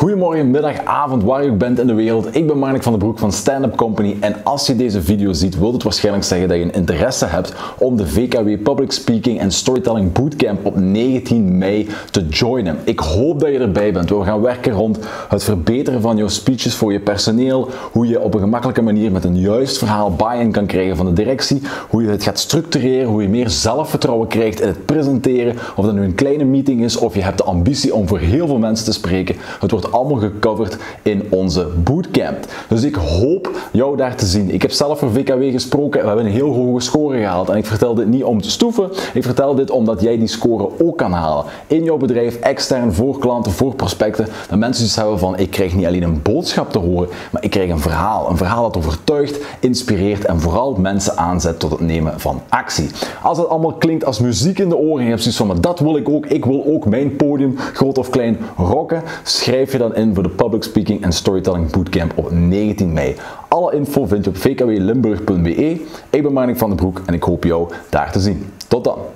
Goedemorgen, middag, avond, waar je ook bent in de wereld. Ik ben Marnik van den Broek van Stand Up Company en als je deze video ziet, wil het waarschijnlijk zeggen dat je een interesse hebt om de VKW Public Speaking en Storytelling Bootcamp op 19 mei te joinen. Ik hoop dat je erbij bent. We gaan werken rond het verbeteren van jouw speeches voor je personeel, hoe je op een gemakkelijke manier met een juist verhaal buy-in kan krijgen van de directie, hoe je het gaat structureren, hoe je meer zelfvertrouwen krijgt in het presenteren, of dat nu een kleine meeting is of je hebt de ambitie om voor heel veel mensen te spreken. Het wordt allemaal gecoverd in onze bootcamp. Dus ik hoop jou daar te zien. Ik heb zelf voor VKW gesproken. We hebben een heel hoge score gehaald. En ik vertel dit niet om te stoeven. Ik vertel dit omdat jij die score ook kan halen. In jouw bedrijf, extern, voor klanten, voor prospecten. Dat mensen dus hebben van, ik krijg niet alleen een boodschap te horen, maar ik krijg een verhaal. Een verhaal dat overtuigt, inspireert en vooral mensen aanzet tot het nemen van actie. Als het allemaal klinkt als muziek in de oren en je hebt zoiets van, maar dat wil ik ook. Ik wil ook mijn podium, groot of klein, rocken. Schrijf je dan in voor de Public Speaking en Storytelling Bootcamp op 19 mei. Alle info vind je op vkwlimburg.be. Ik ben Marnik van den Broek en ik hoop jou daar te zien. Tot dan!